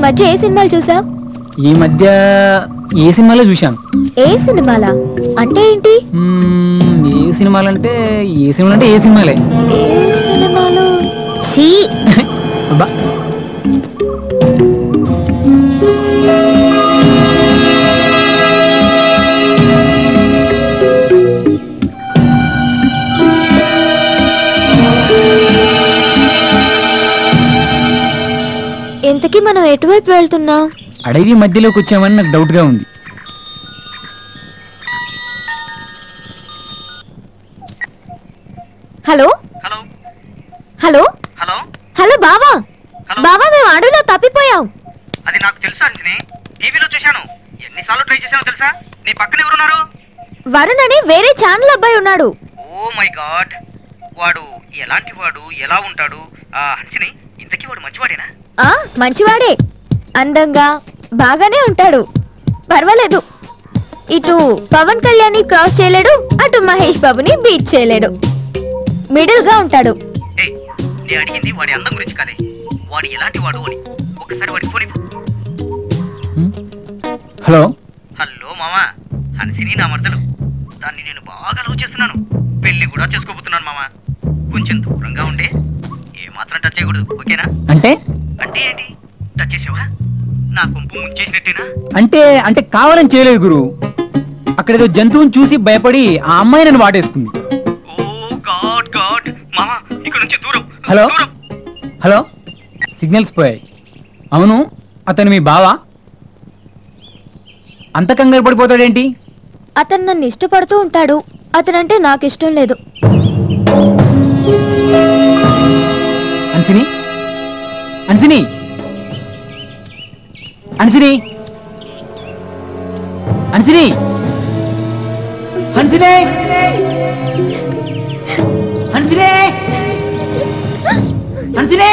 మధ్య ఏ సినిమాలు చూసావు? ఈ మధ్య ఏ సినిమాలో చూశాను. ఏ సినిమాలా అంటే ఏంటి? ఏ సినిమాలంటే ఏ సినిమాలంటే ఏ సినిమాలే. ఏ సినిమాలు? ఛీ అబ్బా ఇంతకీ మనం ఎటువైపు వెళ్తున్నాం? అడవి మధ్యలోకి వచ్చామని నాకు డౌట్ గా ఉంది. Hello hello hello hello hello బావా, బావా మేము అడవిలో తప్పిపోయాం. అది నాకు తెలుసు అంజని, టీవీలో చూశాను. ఎన్నిసార్లు ట్రై చేశానో తెలుసా? నీ పక్కన ఎవరున్నారు? వరుణ్ అని వేరే ఛానల్ అబ్బాయి ఉన్నాడు. ఓ మై గాడ్, వాడు ఎలాంటి వాడు, ఎలా ఉంటాడు? హన్సిని, ఇంతకీ వాడు మంచివాడేనా? మంచివాడే, అందంగా బాగానే ఉంటాడు, పర్వాలేదు. ఇటు పవన్ కళ్యాణ్ ని క్రాస్ చేయలేడు, అటు మహేష్ బాబుని బీట్ చేయలేడు, మిడిల్ గా ఉంటాడు. నేను అడిగింది వాడి అందం గురించి కాదే, వాడు ఎలాంటి వాడు అని. ఒకసారి వాడికి ఫోన్ ఇవ్వు. హలో హలో మామా, హన్సిని నా మర్దలు. దాన్ని నేను బాగా లవ్ చేస్తున్నాను, పెళ్లి కూడా చేసుకోబోతున్నాను మామా. కొంచెం దూరంగా ఉండే, ఏమాత్రం టచ్ చేయకూడదు, ఓకేనా? అంటే అంటే ఏంటి? టచ్ చేసావా? నా కొంపు ముంచేసినట్టేనా? అంటే అంటే కావాలని చేయలేదు గురు. అక్కడ ఏదో జంతువుని చూసి భయపడి ఆ అమ్మాయి నన్ను వాటేసుకుంది. ఓ గాడ్ గాడ్ మామా, ఇక్కడ నుంచి దూరం. హలో హలో సిగ్నల్స్ పోయాయి. అవును, అతను మీ బావా? అంత కంగారు పడిపోతాడేంటి? అతను నన్ను ఇష్టపడుతూ ఉంటాడు, అతనంటే నాకు ఇష్టం లేదు. అన్సిని అన్సిని అన్సిని అన్సిని అన్సిని అన్సిని అన్సిని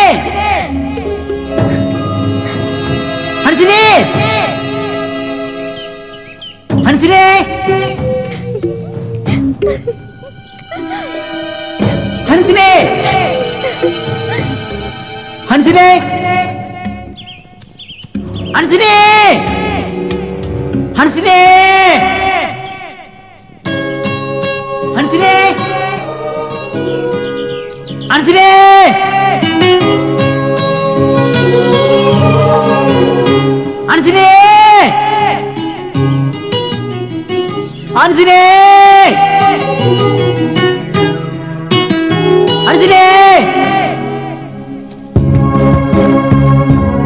అన్సిని అన్సిని హన్సిని హన్సిని హన్సిని హన్సిని హన్సిని హన్సిని హన్సిని హన్సిని హన్సిని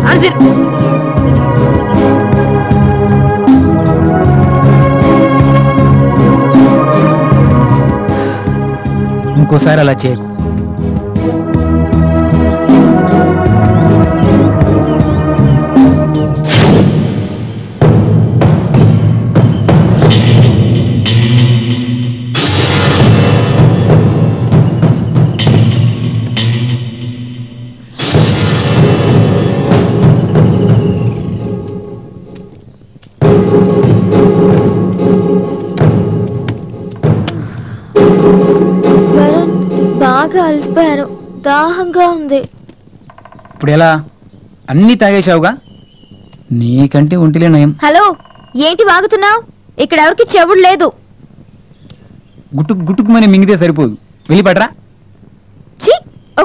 హన్సిని ఇంకోసారి అలా చేయకు. బాగా అలసిపోయాను, దాహంగా ఉంది. ఇప్పుడు ఎలా? అన్నీ తాగేశావుగా, నీకంటే ఒంటిలే నయం. హలో, ఏంటి వాగుతున్నావు? ఇక్కడ ఎవరికి చెవుడు లేదు. గుట్టుకు గుట్టుకుమని మింగితే సరిపోదు, వెళ్ళిపడరా. ఛీ,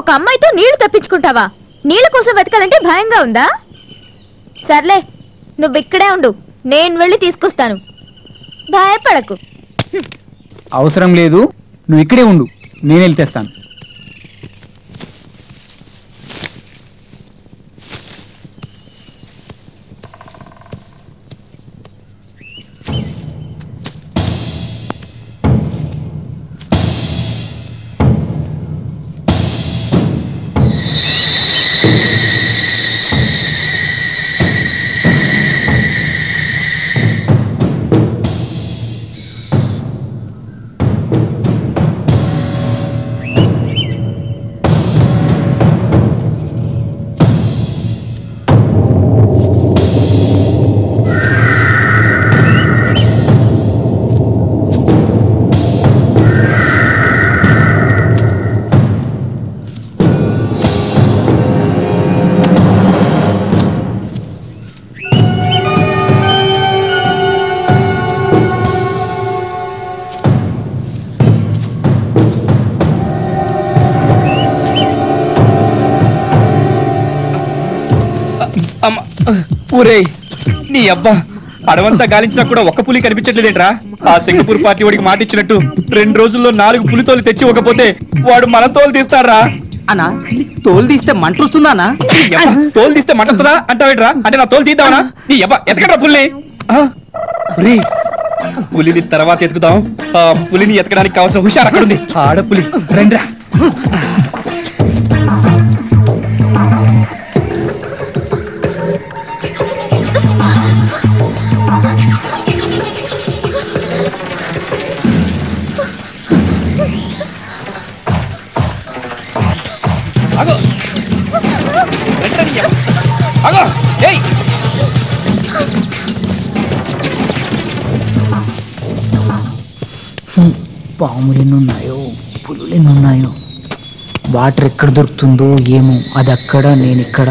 ఒక అమ్మాయితో నీళ్లు తప్పించుకుంటావా? నీళ్ళ కోసం వెతకాలంటే భయంగా ఉందా? సర్లే, నువ్వు ఇక్కడే ఉండు, నేను వెళ్ళి తీసుకొస్తాను, భయపడకు. అవసరం లేదు, నువ్వు ఇక్కడే ఉండు, నేను వెళ్ళి తెస్తాను. ఊరే నీ అబ్బా అడవంతా గాలించినా కూడా ఒక్క పులి కనిపించట్లేదేంట్రా? ఆ సింగపూర్ పార్టీ వాడికి మాట ఇచ్చినట్టు 2 రోజుల్లో 4 పులితోలు తెచ్చి ఇవ్వకపోతే వాడు మన తోలు తీస్తాడ్రా. అన్నా తోలు తీస్తే మంట వస్తుందా అన్నా? తోలు తీస్తే మంట వస్తుందా అంటావేట్రా? అంటే నా తోలు తీద్దామనా? నీ అబ్బా ఎతకట్రా పుల్ని. పులిని తర్వాత ఎతుకుదాం. ఆ పులిని ఎతకడానికి కావాల్సిన హుషారు అక్కడ ఉంది. ఆడపులి రండ్రా. పాములు ఎన్నున్నాయో పులులు ఎన్నున్నాయో వాటర్ ఎక్కడ దొరుకుతుందో ఏమో. అది అక్కడ నేను ఇక్కడ.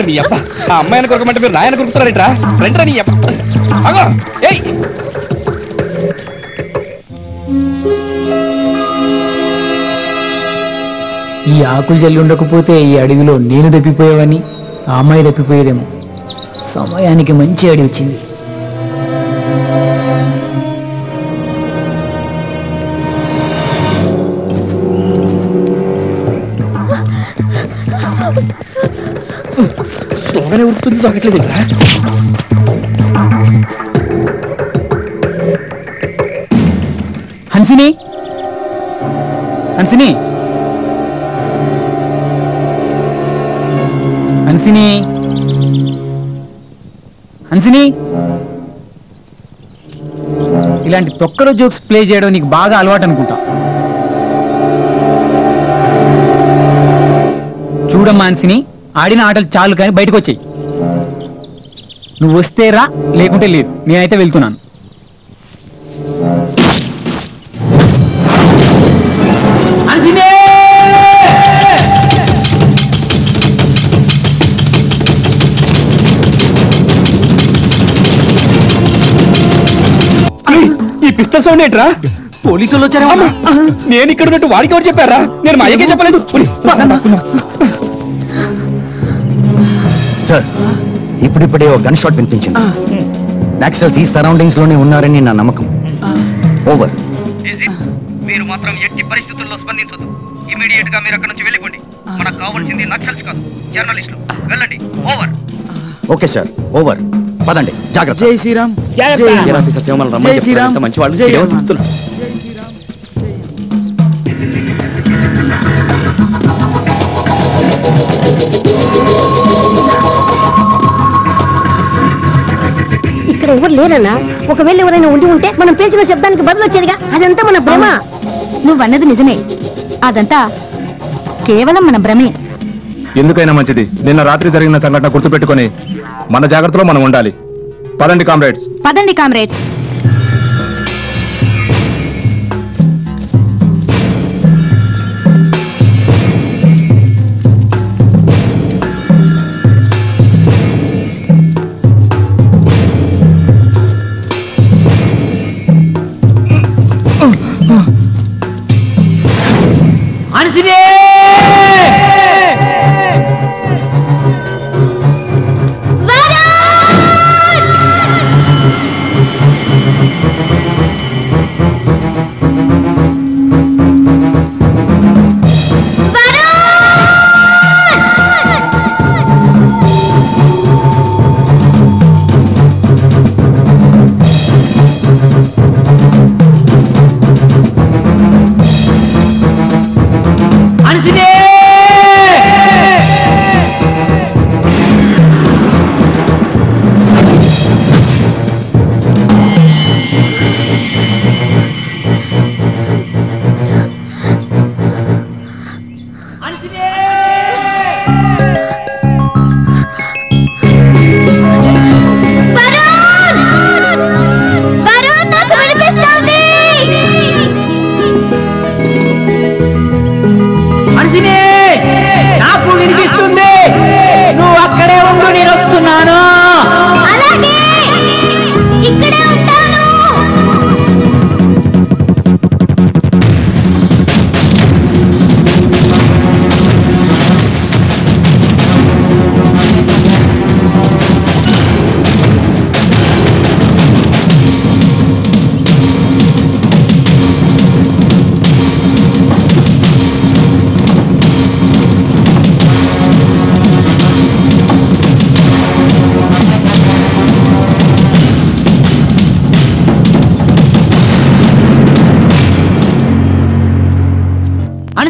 నీ అబ్బా ఆ అమ్మాయిని కొరకమంటే మీరు నాయన కొరుకుతారేట్రా? రండ్రా నీ అబ్బా. అగో ఏయ్ ఈ ఆకులు జల్లి ఉండకపోతే ఈ అడవిలో నేను తప్పిపోయేవని ఆ అమ్మాయి తప్పిపోయేదేమో. సమయానికి మంచి అడవి వచ్చింది. స్లోగానే ఉడుతుంది తాగట్లేదు. హన్సిని హన్సిని హన్సిని హన్సిని ఇలాంటి తొక్కలో జోక్స్ ప్లే చేయడం నీకు బాగా అలవాటు అనుకుంటా. చూడమ్మా హన్సిని, ఆడిన ఆటలు చాలు కానీ బయటకు వచ్చాయి. నువ్వు వస్తే రా, లేకుంటే లేదు. నేనైతే వెళ్తున్నాను. ఈ పిస్టల్ సౌండ్ ఏంట్రా? పోలీసు వాళ్ళు వచ్చారా? నేను ఇక్కడ ఉన్నట్టు వాడికి ఎవరు చెప్పారా? నేను మా అయ్యకే చెప్పలేదు. సార్, ఇప్పుడిప్పుడే ఒక గన్ షాట్ వినిపించింది. నక్సల్స్ ఈ సరౌండింగ్స్ లోనే ఉన్నారని నా నమ్మకం. ఓవర్. మీరు మాత్రం ఎట్టి పరిస్థితుల్లో స్పందించొద్దు. ఇమీడియట్ గా మీరు అక్కడ నుంచి వెళ్ళిపోండి. మనకు కావాల్సింది నక్సల్స్ కాదు, జర్నలిస్టులు. వెళ్ళండి. ఓవర్. Okay sir, over. పదండి, జాగ్రత్త. జై శ్రీరామ్. జై శ్రీరామ్. మంచి వాళ్ళు జై ఇక్కడ ఎవరు లేరన్నా. ఒకవేళ ఎవరైనా ఉండి ఉంటే మనం పేల్చిన శబ్దానికి బదులు వచ్చేదిగా. అదంతా మన భ్రమ. నువ్వన్నది నిజమే. అదంతా కేవలం మన భ్రమే. ఎందుకైనా మంచిది నిన్న రాత్రి జరిగిన సంఘటన గుర్తుపెట్టుకొని మన జాగ్రత్తలో మనం ఉండాలి. పదండి కామ్రేడ్స్. పదండి కామ్రేడ్స్.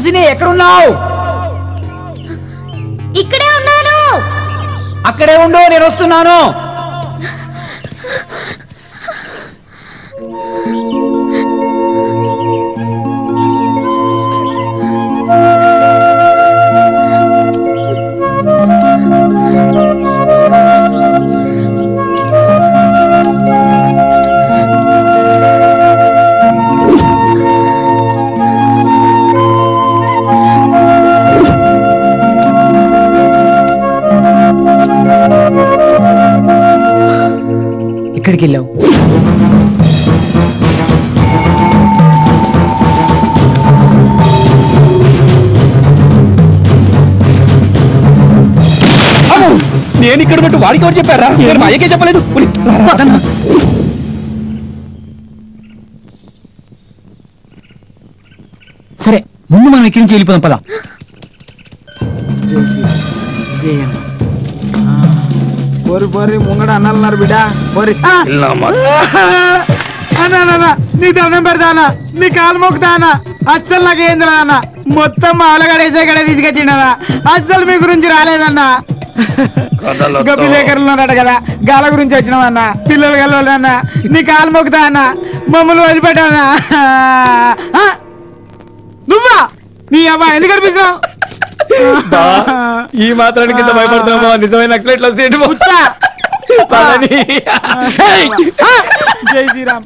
హన్సిని ఎక్కడున్నావు? ఇక్కడే ఉన్నాను. అక్కడే ఉండు, నేను వస్తున్నాను. ఎక్కడికి వెళ్ళావు? నేను ఇక్కడ ఉన్నట్టు వాడికి ఎవరు చెప్పారా? నేను మా అయ్యకే చెప్పలేదు. సరే, ముందు మనం ఇక్కడి నుంచి వెళ్ళిపోదాం. పద. పోరి ముంగడ అన్నారు బిడ్డ పోరి అన్నా నీ దండం పెడతానా, నీ కాలు మొక్కుతానా, అస్సలు నాకేంద్రా అన్న. మొత్తం మా అలగడేసే కడే తీసుకొచ్చిండనా, అస్సలు మీ గురించి రాలేదన్నా. గొప్పలేకరులు ఉన్నాడట కదా, గాల గురించి వచ్చినామన్నా. పిల్లలు కలవాలన్నా, నీ కాలు మొక్కుతా అన్నా, మమ్మల్ని వదిలిపెట్టానా. నువ్వా నీ అవ్వ ఎందుకు కనిపిస్తున్నావు? ఈ మాత్రానికి ఇంత భయపడుతున్నామా? నిజమైన నక్సలైట్లు వస్తే జై శ్రీరామ్.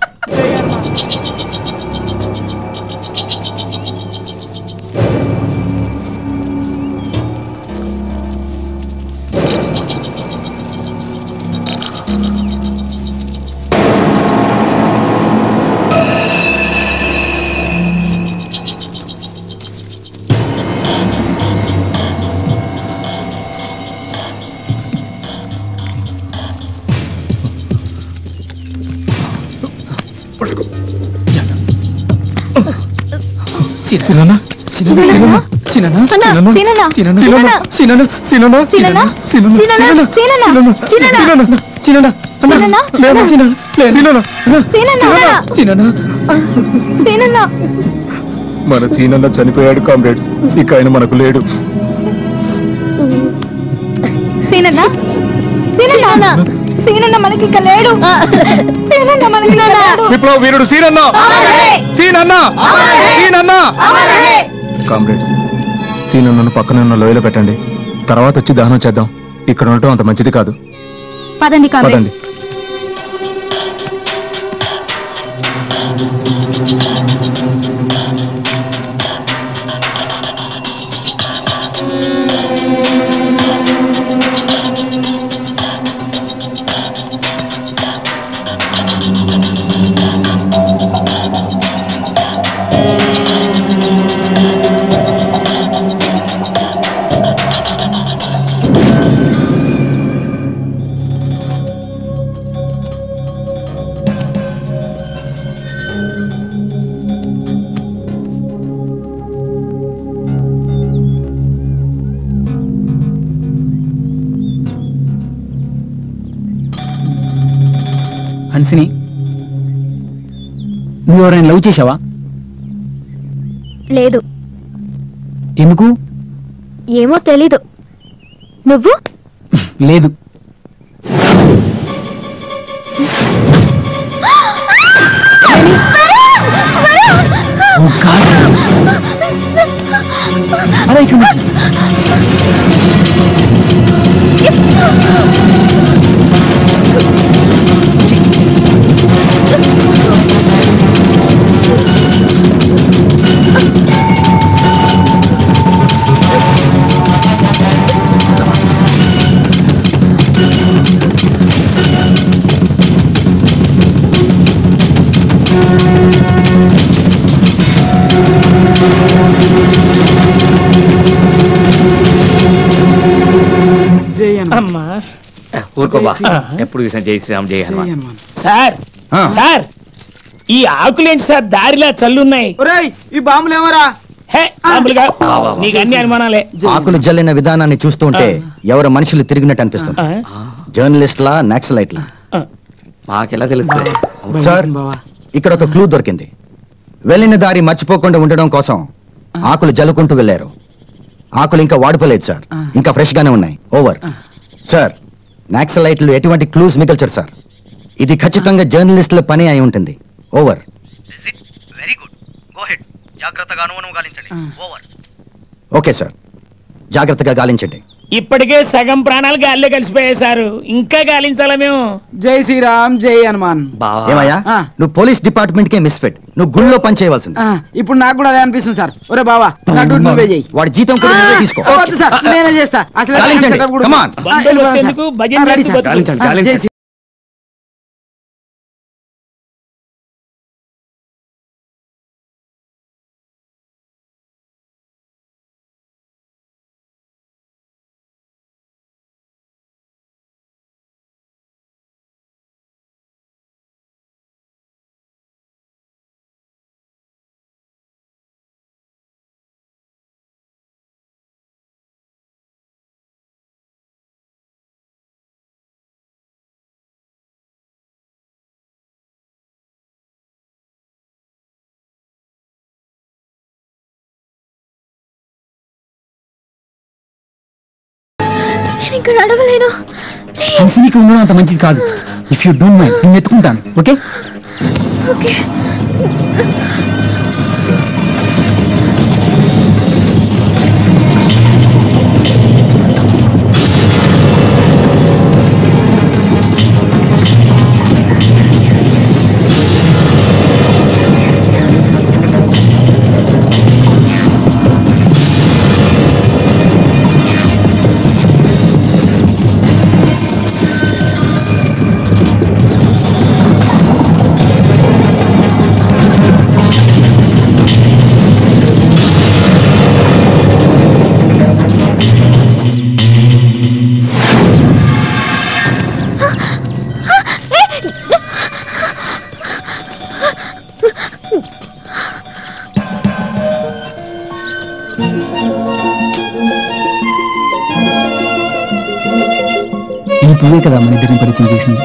మన సీనన్న చనిపోయాడు కామ్రేడ్స్, ఇక ఆయన మనకు లేడు. మనకి లేడు. విప్లవ వీరుడు సీనన్న. కామ్రేడ్స్, సీనన్నను పక్కన ఉన్న లోయలో పెట్టండి, తర్వాత వచ్చి దహనం చేద్దాం. ఇక్కడ ఉండటం అంత మంచిది కాదు. పదండి పదండి. హన్సిని, నువ్వు ఎవరైనా లవ్ చేసావా? లేదు. ఎందుకు? ఏమో తెలీదు. నువ్వు? లేదు. అలా ఇక్కడ నుంచి ఎప్పుడు చూసిన జై శ్రీరామ్ జై హనుమాన్. సార్ సార్ ఈ ఆకులేంటి సార్ దారిలా చల్లున్నాయి. ఈ బాంబులు ఏమరా? నీకు అన్ని అనుమానాలే. ఆకులు జల్లిన విధానాన్ని చూస్తుంటే ఎవరు మనుషులు తిరిగినట్టు అనిపిస్తుంది. జర్నలిస్ట్లా నక్సలైట్లా? మాకెలా తెలుస్తుంది సార్, ఇక్కడ ఒక క్లూ దొరికింది. వెళ్ళిన దారి మర్చిపోకుండా ఉండడం కోసం ఆకులు జల్లుకుంటూ వెళ్ళారు. ఆకులు ఇంకా వాడిపోలేదు సార్, ఇంకా ఫ్రెష్ గానే ఉన్నాయి. ఓవర్. సార్, నాక్సలైట్లు ఎటువంటి క్లూస్ మిగల్చారు సార్. ఇది ఖచ్చితంగా జర్నలిస్టుల పని అయి ఉంటుంది. Over. Very good, go head. జాగ్రత్తగా అనుమానం గాలించండి. ఓవర్. ఓకే సార్, జాగ్రత్తగా గాలించండి. ఇప్పటికే సగం ప్రాణాలు గాల్లో కలిసిపోయాయి సార్, ఇంకా గాలించాలా మేము? జై శ్రీరామ్, జై హనుమాన్. ఏమయ్యా, నువ్వు పోలీస్ డిపార్ట్మెంట్ కే మిస్ఫిట్. నువ్వు గుళ్ళో పని చేయవలసింది. ఇప్పుడు నాకు కూడా అదే అనిపిస్తుంది సార్. ఒరే బావా, నా డ్యూటీ నువ్వే చేయి. వాడి జీతం కూడా నువ్వే తీసుకో. వద్దు సార్, నేనే చేస్తా. అసలు గాలించండి. Come on. బంధువులు వస్తేందుకు భజన చేసి బతుకు. జై శ్రీ- నేను ఇంకా నడవలేను. హన్సినికి ఉండడం అంత మంచిది కాదు. ఇఫ్ యూ డోంట్ మైండ్ నేను ఎత్తుకుంటాను. Okay okay. ఈ పువ్వే కదా మన ఇద్దరిని పరిచయం చేసింది.